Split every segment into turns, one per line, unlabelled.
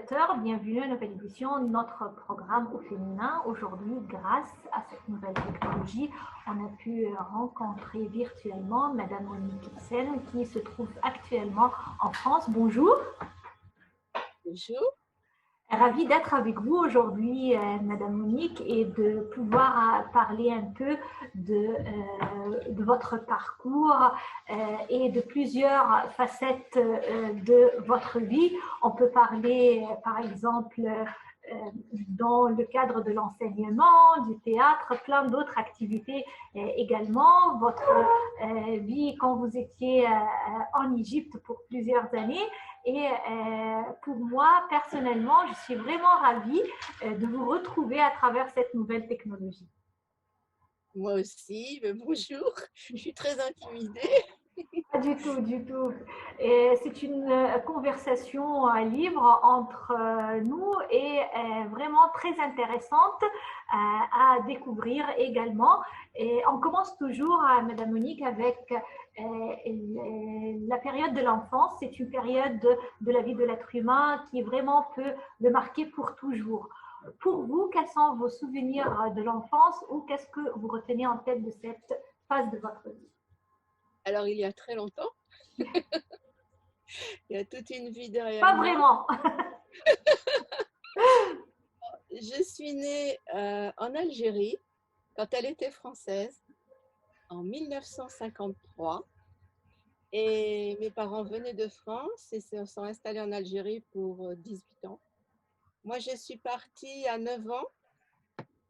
téléspectateurs, bienvenue à une nouvelle édition de notre programme au féminin. Aujourd'hui, grâce à cette nouvelle technologie, on a pu rencontrer virtuellement Madame Monique Sen qui se trouve actuellement en France. Bonjour.
Bonjour.
Ravie d'être avec vous aujourd'hui, Madame Monique, et de pouvoir parler un peu de votre parcours et de plusieurs facettes de votre vie. On peut parler, par exemple, dans le cadre de l'enseignement, du théâtre, plein d'autres activités également. Votre vie quand vous étiez en Égypte pour plusieurs années. Et pour moi, personnellement, je suis vraiment ravie de vous retrouver à travers cette nouvelle technologie.
Moi aussi, bonjour. Je suis très intimidée.
Pas du tout, du tout. C'est une conversation libre entre nous et vraiment très intéressante à découvrir également. Et on commence toujours, Madame Monique, avec la période de l'enfance. C'est une période de la vie de l'être humain qui vraiment peut le marquer pour toujours. Pour vous, quels sont vos souvenirs de l'enfance ou qu'est-ce que vous retenez en tête de cette phase de votre vie?
Alors, il y a très longtemps, il y a toute une vie derrière
Pas
moi.
vraiment.
Je suis née en Algérie quand elle était française en 1953 et mes parents venaient de France et se sont installés en Algérie pour 18 ans. Moi, je suis partie à 9 ans.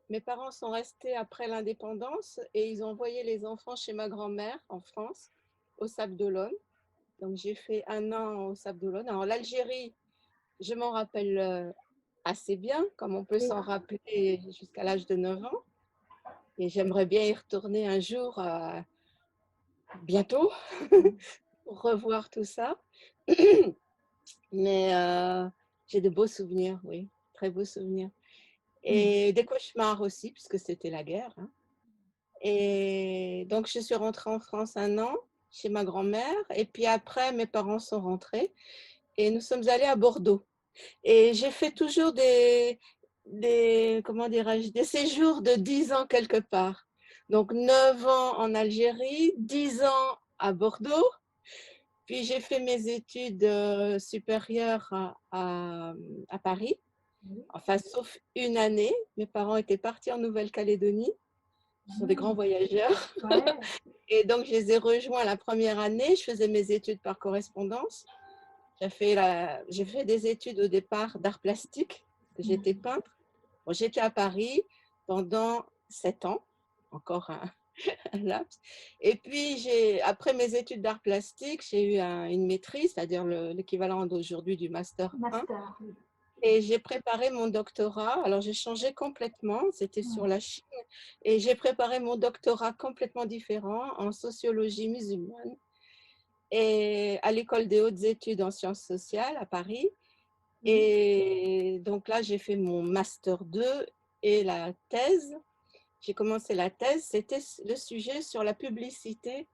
Mes parents sont restés après l'indépendance et ils ont envoyé les enfants chez ma grand-mère en France, au Sable d'Olonne. Donc, j'ai fait 1 an au Sable d'Olonne. Alors, l'Algérie, je m'en rappelle assez bien, comme on peut s'en rappeler jusqu'à l'âge de 9 ans. Et j'aimerais bien y retourner un jour, bientôt, pour revoir tout ça. Mais j'ai de beaux souvenirs, oui, très beaux souvenirs. Et des cauchemars aussi, puisque c'était la guerre. Hein. Et donc, je suis rentrée en France 1 an chez ma grand-mère. Et puis après, mes parents sont rentrés et nous sommes allés à Bordeaux. Et j'ai fait toujours comment dirais-je, des séjours de 10 ans quelque part. Donc 9 ans en Algérie, 10 ans à Bordeaux. Puis j'ai fait mes études supérieures à Paris. Enfin, sauf une année. Mes parents étaient partis en Nouvelle-Calédonie. Ce sont des grands voyageurs.
Ouais.
Et donc, je les ai rejoints la première année. Je faisais mes études par correspondance. J'ai fait des études au départ d'art plastique, parce que j'étais peintre. Bon, j'étais à Paris pendant 7 ans, encore un laps. Et puis, après mes études d'art plastique, j'ai eu une maîtrise, c'est-à-dire l'équivalent d'aujourd'hui du Master 1.
Master.
Et j'ai préparé mon doctorat. Alors, j'ai changé complètement, c'était sur la Chine. Et j'ai préparé mon doctorat complètement différent en sociologie musulmane et à l'école des hautes études en sciences sociales à Paris. Et donc là, j'ai fait mon master 2 et la thèse. J'ai commencé la thèse, c'était le sujet sur la publicité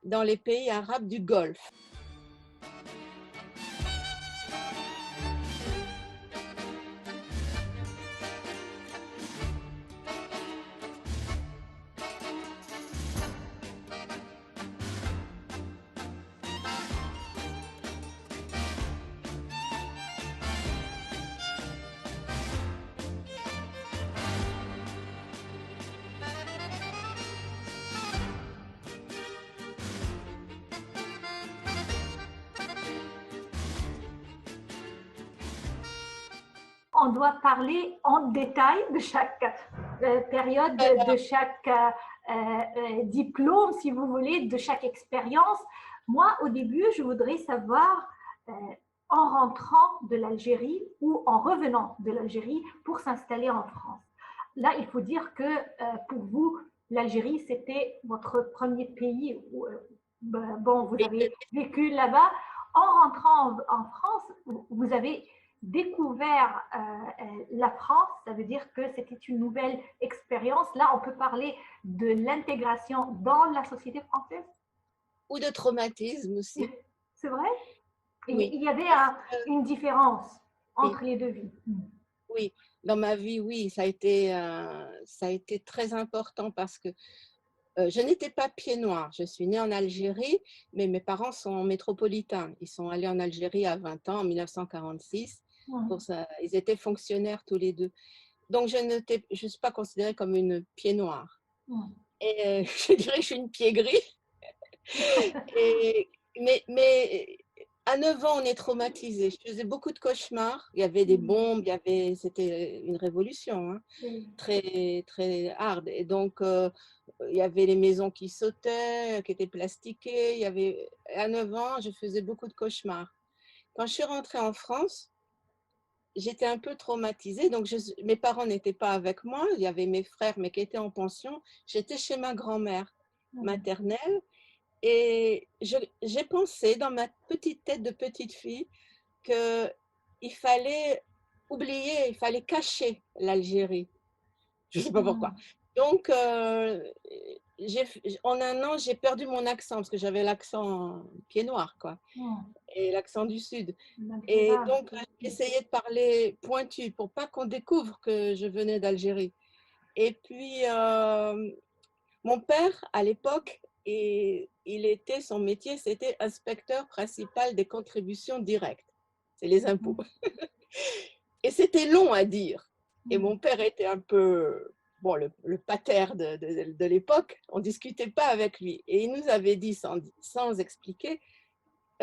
dans les pays arabes du Golfe.
On doit parler en détail de chaque période, de chaque diplôme, si vous voulez, de chaque expérience. Moi, au début, je voudrais savoir, en rentrant de l'Algérie ou en revenant de l'Algérie pour s'installer en France. Là, il faut dire que pour vous, l'Algérie, c'était votre premier pays où, bon, vous avez vécu là-bas. En rentrant en France, vous avez découvert la France, ça veut dire que c'était une nouvelle expérience. Là, on peut parler de l'intégration dans la société française.
Ou de traumatisme aussi.
C'est vrai?
Oui.
Il y avait une différence entre les deux vies.
Oui, dans ma vie, oui, ça a été très important parce que je n'étais pas pied noir. Je suis née en Algérie, mais mes parents sont métropolitains. Ils sont allés en Algérie à 20 ans, en 1946. Pour ça, ils étaient fonctionnaires tous les deux. Donc, je ne suis pas considérée comme une pied noire. Et je dirais que je suis une pied gris. Mais à 9 ans, on est traumatisé. Je faisais beaucoup de cauchemars. Il y avait des bombes, c'était une révolution, hein, très, très hard. Et donc, il y avait les maisons qui sautaient, qui étaient plastiquées. À 9 ans, je faisais beaucoup de cauchemars. Quand je suis rentrée en France, j'étais un peu traumatisée. Donc, mes parents n'étaient pas avec moi. Il y avait mes frères, mais qui étaient en pension. J'étais chez ma grand-mère maternelle. Et j'ai pensé dans ma petite tête de petite fille qu'il fallait oublier, il fallait cacher l'Algérie. Je ne sais pas pourquoi. Donc, en un an, j'ai perdu mon accent parce que j'avais l'accent pied noir, quoi, et l'accent du Sud. Et donc, j'ai essayé de parler pointu pour pas qu'on découvre que je venais d'Algérie. Et puis, mon père, à l'époque, son métier, c'était inspecteur principal des contributions directes. C'est les impôts. Et c'était long à dire. Et mon père était un peu, bon, le pater de l'époque. On ne discutait pas avec lui. Et il nous avait dit, sans expliquer,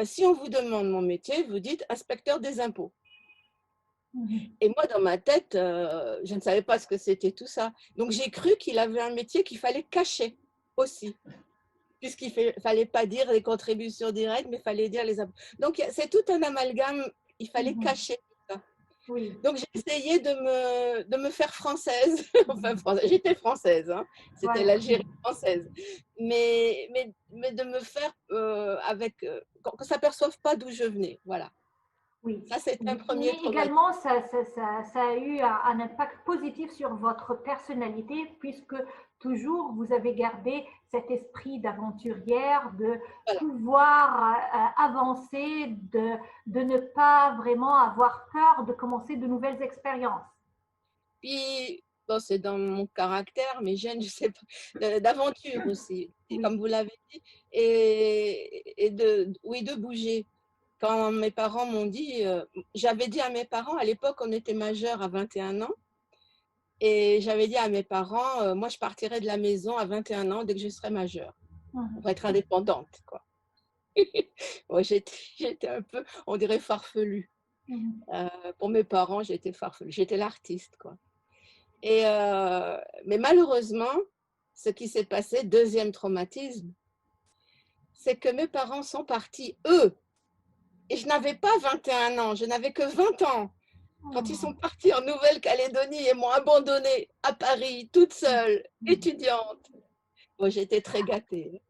si on vous demande mon métier, vous dites inspecteur des impôts. Et moi, dans ma tête, je ne savais pas ce que c'était tout ça. Donc, j'ai cru qu'il avait un métier qu'il fallait cacher aussi, puisqu'il ne fallait pas dire les contributions directes, mais il fallait dire les impôts. Donc, c'est tout un amalgame, il fallait cacher tout ça. Donc, j'ai essayé de me faire française. Enfin, j'étais française, hein. C'était l'Algérie française. Mais de me faire qu'on ne s'aperçoive pas d'où je venais. Voilà.
Oui.
Ça, c'est un premier
traumatisme. Également, ça a eu un impact positif sur votre personnalité, puisque toujours vous avez gardé cet esprit d'aventurière, de pouvoir avancer, de ne pas vraiment avoir peur de commencer de nouvelles expériences.
Puis, bon, c'est dans mon caractère, mes gènes, je sais pas, d'aventure aussi, comme vous l'avez dit, et de bouger. Quand mes parents m'ont dit, j'avais dit à mes parents, à l'époque, on était majeur à 21 ans, et j'avais dit à mes parents, moi, je partirai de la maison à 21 ans dès que je serai majeure, pour être indépendante, quoi. Bon, j'étais un peu, on dirait, farfelue. Pour mes parents, j'étais farfelue. J'étais l'artiste, quoi. Mais malheureusement, ce qui s'est passé, deuxième traumatisme, c'est que mes parents sont partis, eux. Et je n'avais pas 21 ans, je n'avais que 20 ans. Quand ils sont partis en Nouvelle-Calédonie et m'ont abandonnée à Paris, toute seule, étudiante. Bon, j'étais très gâtée.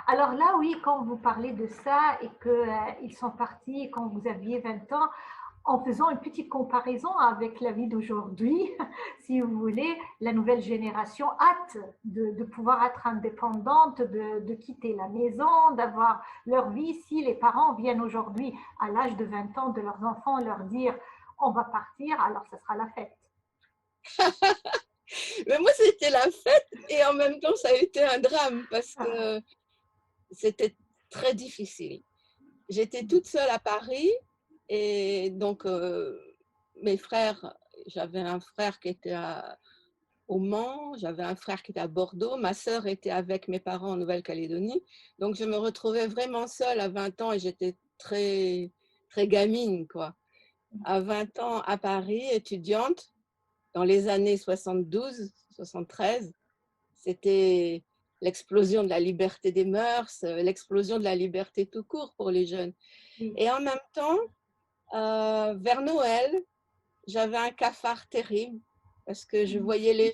Alors là, oui, quand vous parlez de ça et qu'ils sont partis quand vous aviez 20 ans, en faisant une petite comparaison avec la vie d'aujourd'hui, si vous voulez, la nouvelle génération hâte de pouvoir être indépendante, de quitter la maison, d'avoir leur vie. Si les parents viennent aujourd'hui à l'âge de 20 ans de leurs enfants leur dire on va partir, alors ce sera la fête.
Mais moi, c'était la fête et en même temps, ça a été un drame parce que c'était très difficile. J'étais toute seule à Paris et donc mes frères, j'avais un frère qui était au Mans, j'avais un frère qui était à Bordeaux, ma sœur était avec mes parents en Nouvelle-Calédonie. Donc je me retrouvais vraiment seule à 20 ans et j'étais très, très gamine, quoi. À 20 ans à Paris, étudiante, dans les années 72, 73, c'était l'explosion de la liberté des mœurs, l'explosion de la liberté tout court pour les jeunes. Et en même temps, vers Noël, j'avais un cafard terrible parce que je voyais les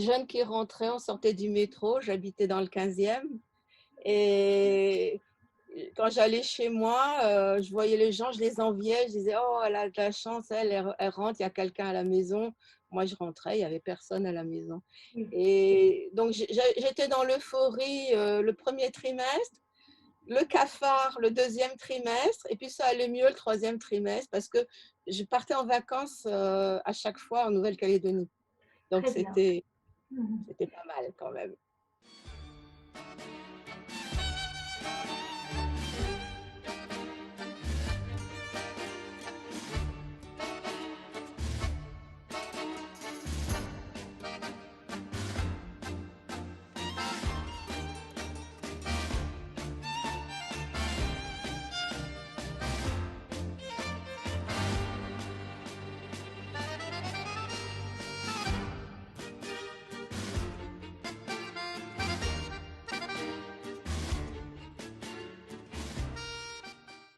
jeunes qui rentraient, on sortait du métro, j'habitais dans le 15e. Et quand j'allais chez moi, je voyais les gens, je les enviais, je disais, oh, elle a de la chance, elle rentre, il y a quelqu'un à la maison. Moi, je rentrais, il n'y avait personne à la maison. Et donc, j'étais dans l'euphorie le premier trimestre, le cafard le deuxième trimestre, et puis ça allait mieux le troisième trimestre parce que je partais en vacances à chaque fois en Nouvelle-Calédonie. Donc,
Très bien. Mhm.
c'était pas mal quand même.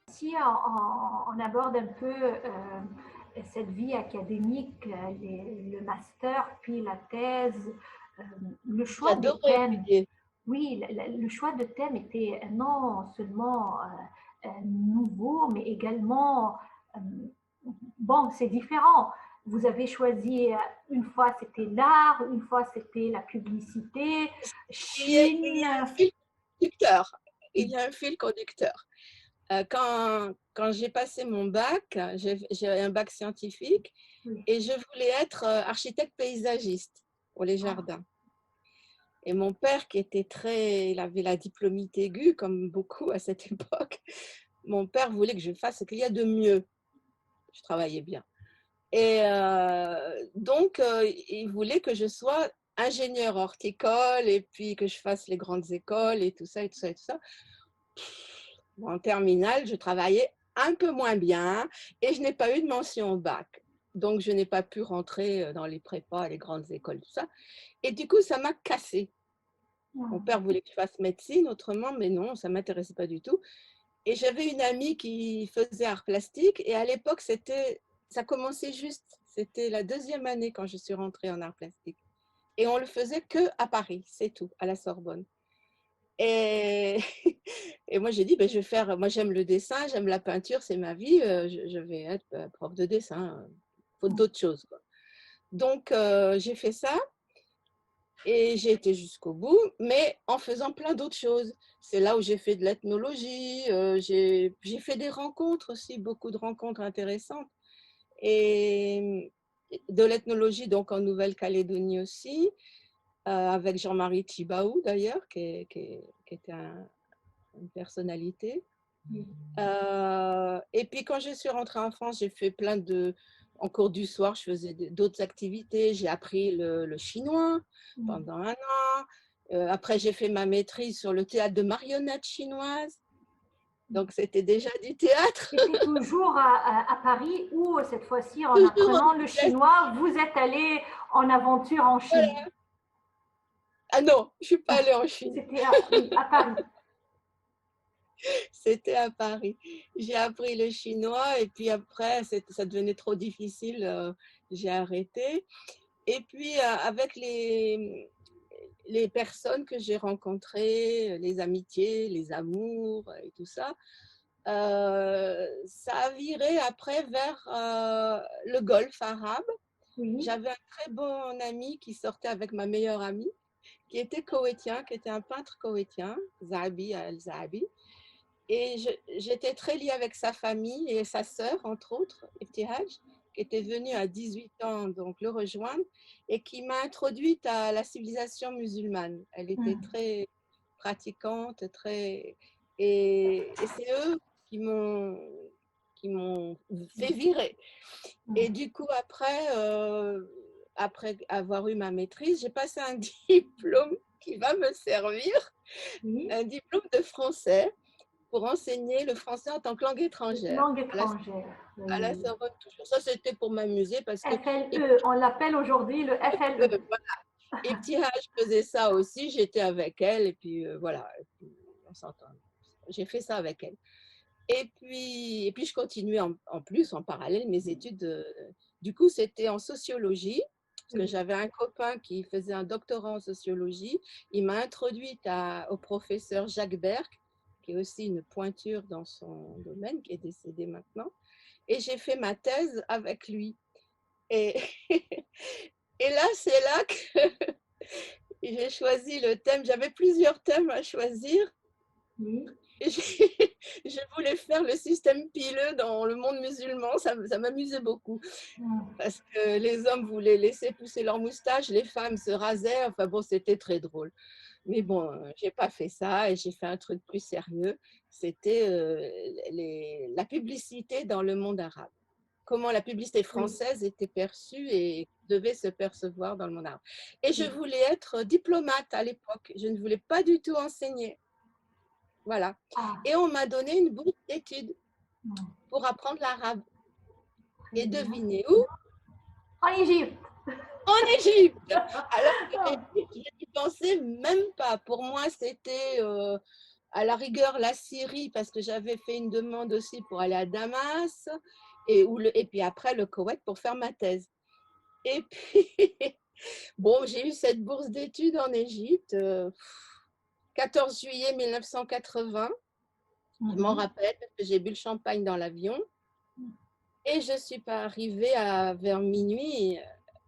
Si on aborde un peu cette vie académique, le master, puis la thèse, le choix des
J'adorais
thèmes,
étudier.
oui, le choix de thèmes était non seulement nouveau, mais également, bon, c'est différent. Vous avez choisi, une fois c'était l'art, une fois c'était la publicité,
Il y a un
Chine.
fil conducteur. Il y a un fil conducteur. Quand j'ai passé mon bac, j'ai un bac scientifique
Oui.
et je voulais être architecte paysagiste pour les
Ah,
jardins. Et mon père, il avait la diplomite aiguë, comme beaucoup à cette époque, mon père voulait que je fasse ce qu'il y a de mieux. Je travaillais bien. Et donc, il voulait que je sois ingénieur horticole et puis que je fasse les grandes écoles et tout ça et tout ça et tout ça. En terminale, je travaillais un peu moins bien et je n'ai pas eu de mention au bac. Donc, je n'ai pas pu rentrer dans les prépas, les grandes écoles, tout ça. Et du coup, ça m'a cassé. Mon père voulait que je fasse médecine autrement, mais non, ça ne m'intéressait pas du tout. Et j'avais une amie qui faisait art plastique et à l'époque, ça commençait juste. C'était la 2e année quand je suis rentrée en art plastique. Et on le faisait que à Paris, c'est tout, à la Sorbonne. Et, et moi, j'ai dit, ben, je vais faire, moi j'aime le dessin, j'aime la peinture, c'est ma vie, je vais être prof de dessin, faute d'autre chose, quoi. Donc, j'ai fait ça et j'ai été jusqu'au bout, mais en faisant plein d'autres choses. C'est là où j'ai fait de l'ethnologie, j'ai fait des rencontres aussi, beaucoup de rencontres intéressantes. Et de l'ethnologie, donc en Nouvelle-Calédonie aussi, avec Jean-Marie Tjibaou d'ailleurs, qui était une personnalité. Et puis quand je suis rentrée en France, j'ai fait en cours du soir, je faisais d'autres activités. J'ai appris le chinois pendant un an. Après, j'ai fait ma maîtrise sur le théâtre de marionnettes chinoises. Donc, c'était déjà du théâtre.
C'était toujours à Paris ou cette fois-ci, en apprenant le chinois, vous êtes allé en aventure en Chine.
Voilà. Ah non, je ne suis pas allée en Chine.
C'était oui, à Paris.
C'était à Paris. J'ai appris le chinois et puis après, ça devenait trop difficile. J'ai arrêté. Et puis, avec les personnes que j'ai rencontrées, les amitiés, les amours et tout ça, ça a viré après vers le Golfe arabe.
Oui.
J'avais un très bon ami qui sortait avec ma meilleure amie, qui était koweïtien, qui était un peintre koweïtien, Zahabi al-Zahabi. Et j'étais très liée avec sa famille et sa sœur, entre autres, Ibtihaj, qui était venue à 18 ans donc le rejoindre et qui m'a introduite à la civilisation musulmane. Elle était très pratiquante, et c'est eux qui m'ont fait virer. Et du coup, après avoir eu ma maîtrise, j'ai passé un diplôme qui va me servir,
Oui.
un diplôme de français pour enseigner le français en tant que langue étrangère.
Langue étrangère.
À la
Oui.
Sorbonne, toujours. Ça, c'était pour m'amuser parce que
FLE, on l'appelle aujourd'hui le FLE.
voilà. Et petit H faisait ça aussi, j'étais avec elle et puis voilà, et puis, on s'entend. J'ai fait ça avec elle. Et puis je continuais en plus, en parallèle, mes études. Du coup, c'était en sociologie, parce que j'avais un copain qui faisait un doctorat en sociologie. Il m'a introduite au professeur Jacques Berck, qui est aussi une pointure dans son domaine, qui est décédé maintenant. Et j'ai fait ma thèse avec lui. Et, et là, c'est là que j'ai choisi le thème. J'avais plusieurs thèmes à choisir.
Oui.
Et je voulais faire le système pileux dans le monde musulman, ça m'amusait beaucoup. Parce que les hommes voulaient laisser pousser leur moustache, les femmes se rasaient, enfin bon, c'était très drôle. Mais bon, j'ai pas fait ça et j'ai fait un truc plus sérieux. C'était la publicité dans le monde arabe. Comment la publicité
Oui.
française était perçue et devait se percevoir dans le monde arabe. Et je
Oui.
voulais être diplomate à l'époque. Je ne voulais pas du tout enseigner. Voilà.
Ah,
Et on m'a donné une bourse d'études
ouais,
pour apprendre l'arabe.
très
Et
bien.
devinez où?
En Égypte.
En Égypte. Alors que l'Égypte, je n'y pensais même pas. Pour moi, c'était à la rigueur la Syrie, parce que j'avais fait une demande aussi pour aller à Damas, et puis après le Koweït pour faire ma thèse. Et puis, bon, j'ai eu cette bourse d'études en Égypte, 14 juillet 1980. Je m'en
Mhm.
rappelle parce que j'ai bu le champagne dans l'avion. Et je ne suis pas arrivée vers minuit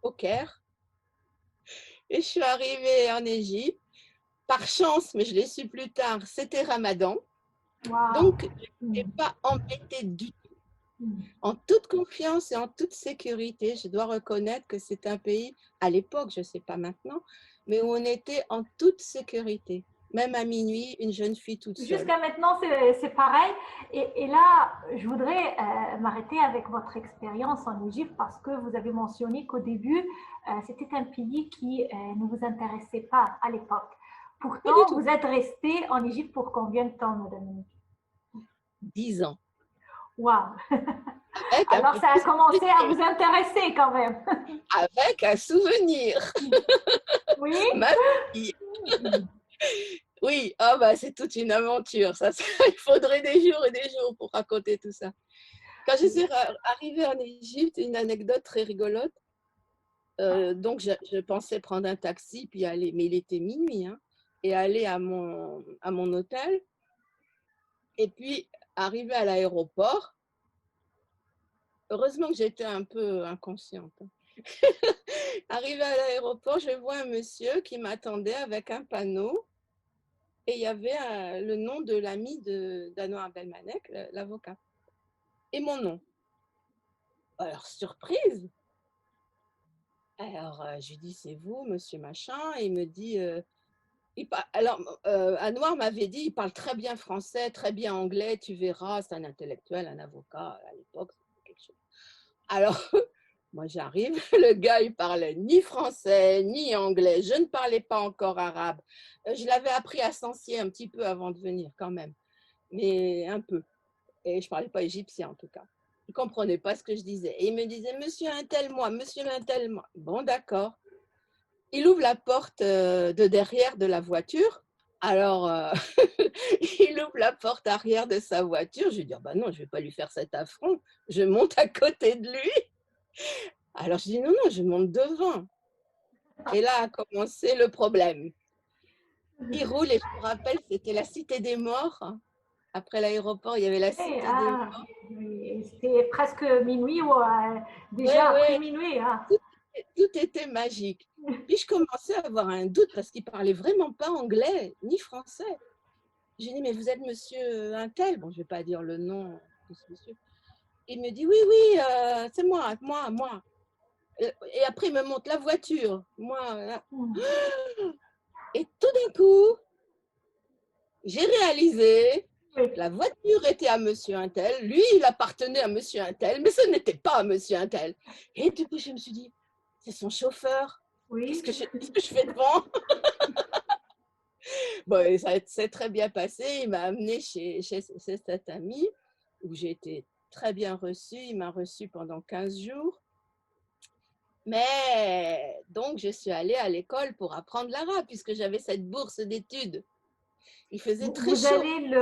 au Caire. Et je suis arrivée en Égypte. Par chance, mais je l'ai su plus tard, c'était Ramadan.
Waouh.
Donc, je n'étais
Mm.
pas embêtée du tout.
Mm.
En toute confiance et en toute sécurité, je dois reconnaître que c'est un pays, à l'époque, je ne sais pas maintenant, mais où on était en toute sécurité. Même à minuit, une jeune fille toute seule.
Jusqu'à maintenant, c'est pareil. Et là, je voudrais m'arrêter avec votre expérience en Égypte parce que vous avez mentionné qu'au début, c'était un pays qui ne vous intéressait pas à l'époque.
Pas du
Pourtant,
tout.
vous êtes resté en Égypte pour combien de temps, Madame Monique?
10 ans.
Waouh.
Avec un
Alors, ça a
petit
commencé à
souvenir.
vous intéresser quand même.
Avec un souvenir.
Oui.
Ma fille. Oui, ah bah, c'est toute une aventure. Ça, il faudrait des jours et des jours pour raconter tout ça. Quand je suis arrivée en Égypte, une anecdote très rigolote. Donc, je pensais prendre un taxi, puis aller, mais il était minuit, hein, et aller à mon hôtel. Et puis, arriver à l'aéroport, heureusement que j'étais un peu inconsciente. Arrivé à l'aéroport, je vois un monsieur qui m'attendait avec un panneau et il y avait le nom de l'ami d'Anouar Belmanek, l'avocat, et mon nom. Alors, surprise. Alors, je lui dis, c'est vous, monsieur machin, et il me dit, alors, Anouar m'avait dit, il parle très bien français, très bien anglais, tu verras, c'est un intellectuel, un avocat à l'époque, quelque chose. Alors, moi j'arrive, le gars il parlait ni français, ni anglais, je ne parlais pas encore arabe. Je l'avais appris à Sancier un petit peu avant de venir quand même, mais un peu. Et je ne parlais pas égyptien en tout cas. Il ne comprenait pas ce que je disais. Et il me disait, monsieur un tel moi, monsieur un tel moi. Bon, d'accord. Il ouvre la porte de derrière de la voiture. Alors, il ouvre la porte arrière de sa voiture. Je lui dis, bah non, je ne vais pas lui faire cet affront. Je monte à côté de lui. Alors, je dis, non, non, je monte devant. Et là a commencé le problème. Il roule et je me rappelle, c'était la Cité des Morts. Après l'aéroport, il y avait la
Oui,
Cité des
ah,
Morts.
oui. C'était presque minuit ou
Oui,
déjà après
oui,
minuit. Hein.
tout était magique. Puis je commençais à avoir un doute parce qu'il ne parlait vraiment pas anglais ni français. J'ai dit, mais vous êtes monsieur Untel? Bon, je ne vais pas dire le nom de ce monsieur. Il me dit, oui, oui, c'est moi. Et après, il me montre la voiture. Moi, là. Et tout d'un coup, j'ai réalisé
Oui.
que la voiture était à monsieur Untel. Lui, il appartenait à monsieur Untel, mais ce n'était pas à monsieur Untel. Et du coup, je me suis dit, c'est son chauffeur.
Oui.
Qu'est-ce que je fais devant? Bon, et ça s'est très bien passé. Il m'a amené chez cet ami où j'ai été très bien reçue. Il m'a reçue pendant 15 jours. Mais donc, je suis allée à l'école pour apprendre l'arabe puisque j'avais cette bourse d'études. Il faisait très
Vous
chaud.
allez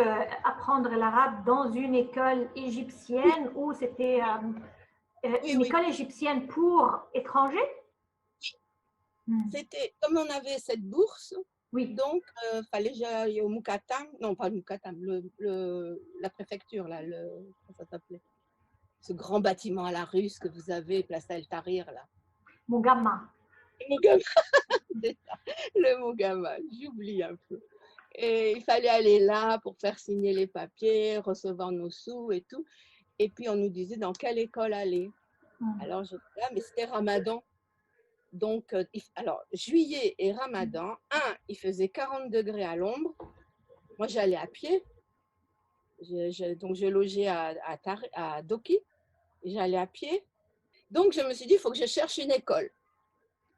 apprendre l'arabe dans une école
Oui,
égyptienne ou c'était
oui,
une
oui.
école égyptienne pour étrangers?
C'était comme on avait cette bourse,
Oui.
donc fallait que j'aille au Mukatam, non pas le Mukatam, la préfecture, là, comment ça s'appelait? Ce grand bâtiment à la russe que vous avez, place El Tahrir, là.
Mugama.
Le Mugama, le Mugama, j'oublie un peu. Et il fallait aller là pour faire signer les papiers, recevoir nos sous et tout. Et puis, on nous disait dans quelle école aller. Alors, j'étais là, mais c'était Ramadan. Donc, alors, juillet et Ramadan, il faisait 40 degrés à l'ombre. Moi, j'allais à pied. Donc, je logeais à Doki. J'allais à pied. Donc, je me suis dit, il faut que je cherche une école.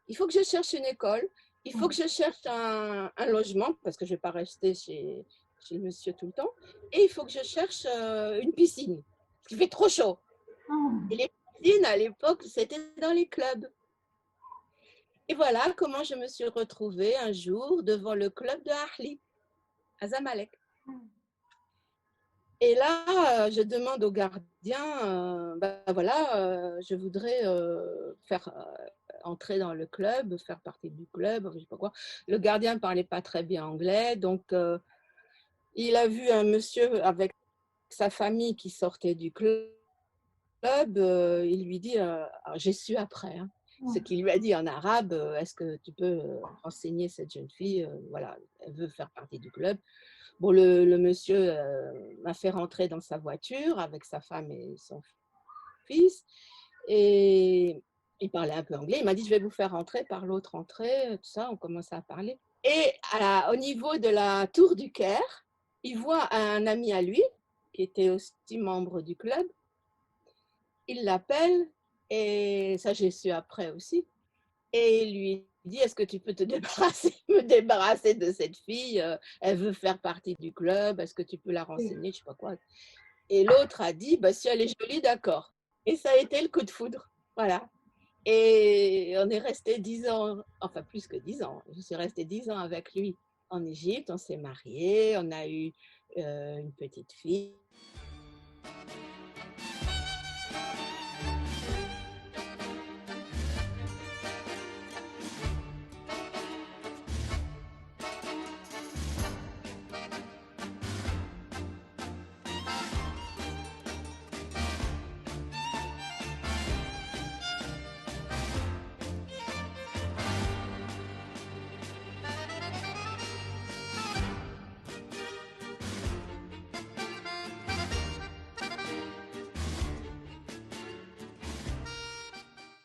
Il faut que je cherche une école. Il faut que je cherche un logement parce que je ne vais pas rester chez le monsieur tout le temps. Et il faut que je cherche une piscine. Parce qu'il fait trop chaud. Et les piscines, à l'époque, c'était dans les clubs. Et voilà comment je me suis retrouvée un jour devant le club de Ahli, à Zamalek. Et là, je demande au gardien, je voudrais faire entrer dans le club, faire partie du club, je sais pas quoi. Le gardien ne parlait pas très bien anglais, donc il a vu un monsieur avec sa famille qui sortait du club. Il lui dit, j'ai su après, hein, ce qu'il lui a dit en arabe, est-ce que tu peux renseigner cette jeune fille, voilà, elle veut faire partie du club. Bon, le monsieur m'a fait rentrer dans sa voiture avec sa femme et son fils. Et il parlait un peu anglais. Il m'a dit, je vais vous faire rentrer par l'autre entrée. Tout ça, on commençait à parler. Et au niveau de la tour du Caire, il voit un ami à lui, qui était aussi membre du club. Il l'appelle, et ça, j'ai su après aussi. Et il lui dit, est-ce que tu peux me débarrasser de cette fille, elle veut faire partie du club, est-ce que tu peux la renseigner, je sais pas quoi. Et l'autre a dit, bah, si elle est jolie, d'accord. Et ça a été le coup de foudre, voilà. Et on est resté 10 ans, enfin plus que 10 ans, je suis restée 10 ans avec lui en Égypte, on s'est mariés, on a eu une petite fille.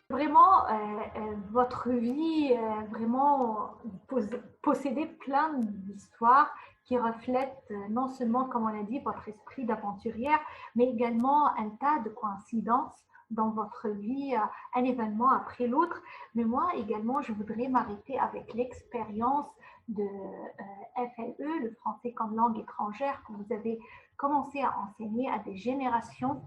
Vraiment, votre vie vraiment possédait plein d'histoires qui reflètent non seulement, comme on a dit, votre esprit d'aventurière, mais également un tas de coïncidences dans votre vie, un événement après l'autre. Mais moi également, je voudrais m'arrêter avec l'expérience de FLE, le français comme langue étrangère, que vous avez commencé à enseigner à des générations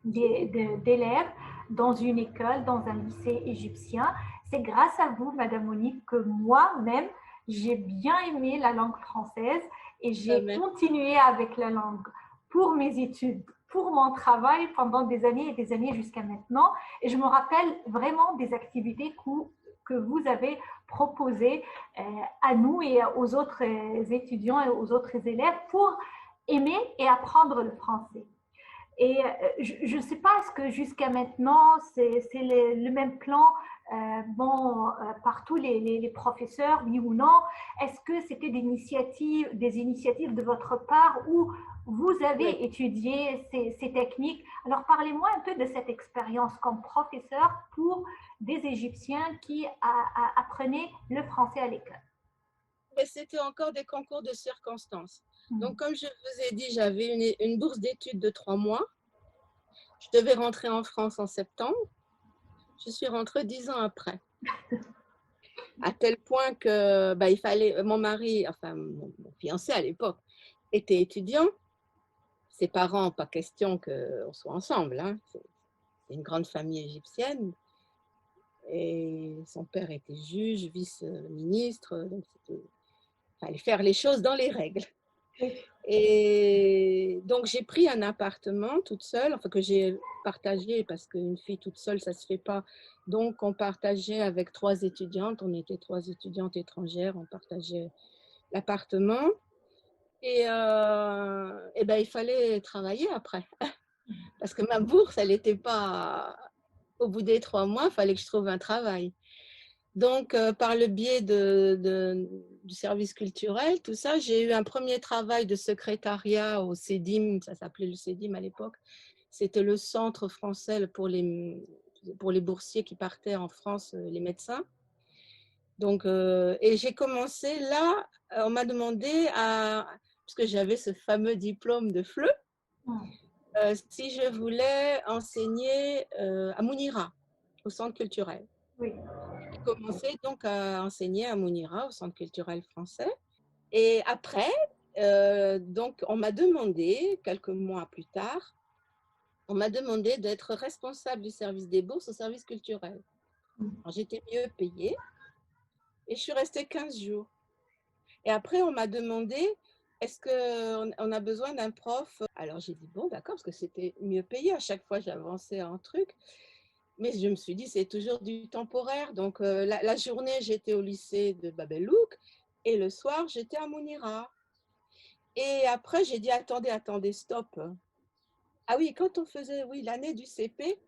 d'élèves dans une école, dans un lycée égyptien. C'est grâce à vous, Madame Monique, que moi-même, j'ai bien aimé la langue française et j'ai continué avec la langue pour mes études, pour mon travail pendant des années et des années jusqu'à maintenant. Et je me rappelle vraiment des activités que vous avez proposées à nous et aux autres étudiants et aux autres élèves pour aimer et apprendre le français. Et je ne sais pas, est-ce que jusqu'à maintenant, c'est le même plan par tous les professeurs, oui ou non? Est-ce que c'était des initiatives de votre part où vous avez étudié ces techniques? Alors, parlez-moi un peu de cette expérience comme professeur pour des Égyptiens qui apprenaient le français à l'école.
C'était encore des concours de circonstances. Donc, comme je vous ai dit, j'avais une bourse d'études de 3 mois. Je devais rentrer en France en septembre. Je suis rentrée 10 ans après. À tel point que il fallait, mon mari, enfin mon fiancé à l'époque, était étudiant. Ses parents, pas question qu'on soit ensemble. Hein. C'est une grande famille égyptienne. Et son père était juge, vice-ministre. Donc, il fallait faire les choses dans les règles. Et donc, j'ai pris un appartement toute seule, enfin que j'ai partagé parce qu'une fille toute seule, ça ne se fait pas. Donc, on partageait avec 3 étudiantes. On était 3 étudiantes étrangères. On partageait l'appartement. Et il fallait travailler après. Parce que ma bourse, elle n'était pas… Au bout des 3 mois, il fallait que je trouve un travail. Donc, par le biais du service culturel, tout ça, j'ai eu un premier travail de secrétariat au CEDIM, ça s'appelait le CEDIM à l'époque. C'était le centre français pour les boursiers qui partaient en France, les médecins. Donc, et j'ai commencé là, on m'a demandé, puisque j'avais ce fameux diplôme de FLE, si je voulais enseigner à Mounira, au centre culturel.
Oui.
J'ai commencé donc à enseigner à Mounira, au centre culturel français. Et après, donc on m'a demandé, quelques mois plus tard, on m'a demandé d'être responsable du service des bourses au service culturel. Alors, j'étais mieux payée et je suis restée 15 jours. Et après, on m'a demandé, est-ce qu'on a besoin d'un prof? Alors, j'ai dit, bon, d'accord, parce que c'était mieux payé. À chaque fois, j'avançais un truc. Mais je me suis dit, c'est toujours du temporaire. Donc, la journée, j'étais au lycée de Babelouk et le soir, j'étais à Mounira. Et après, j'ai dit, attendez, stop. Ah oui, quand on faisait l'année du CP,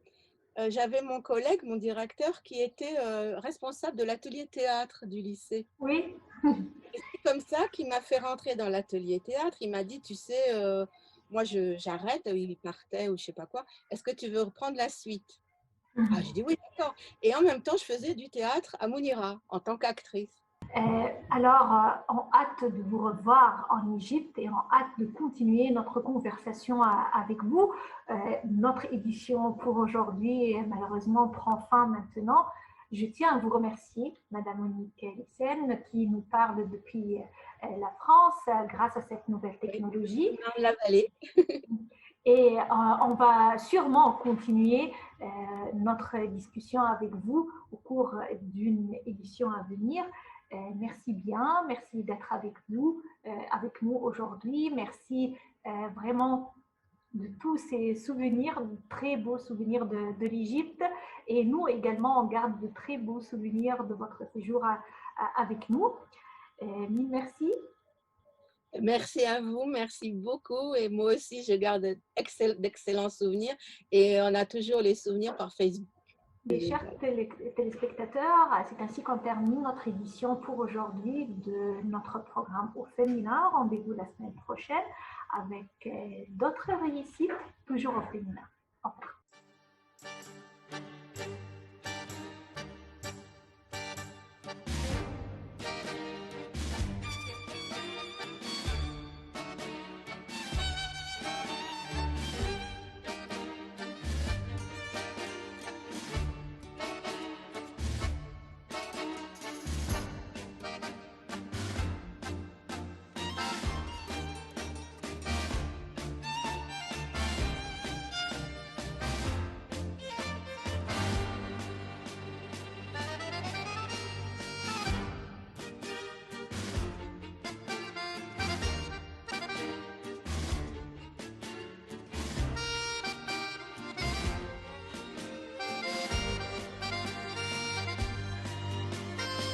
j'avais mon collègue, mon directeur, qui était responsable de l'atelier théâtre du lycée.
Oui.
Et c'est comme ça qu'il m'a fait rentrer dans l'atelier théâtre. Il m'a dit, tu sais, moi, j'arrête, il partait ou je sais pas quoi. Est-ce que tu veux reprendre la suite? Ah, j'ai dit oui, d'accord. Et en même temps, je faisais du théâtre à Mounira en tant qu'actrice.
Alors, on hâte de vous revoir en Égypte et on hâte de continuer notre conversation avec vous. Notre édition pour aujourd'hui, malheureusement, prend fin maintenant. Je tiens à vous remercier, Madame Monique Lissen, qui nous parle depuis la France grâce à cette nouvelle technologie.
Dans la vallée.
Et on va sûrement continuer notre discussion avec vous au cours d'une édition à venir. Merci bien, merci d'être avec nous aujourd'hui. Merci vraiment de tous ces souvenirs, de très beaux souvenirs de l'Égypte. Et nous également, on garde de très beaux souvenirs de votre séjour avec nous. Mille merci.
Merci à vous, merci beaucoup. Et moi aussi, je garde d'excellents souvenirs. Et on a toujours les souvenirs par Facebook.
Mes chers téléspectateurs, c'est ainsi qu'on termine notre édition pour aujourd'hui de notre programme au féminin. Rendez-vous la semaine prochaine avec d'autres réussites, toujours au féminin. Au revoir.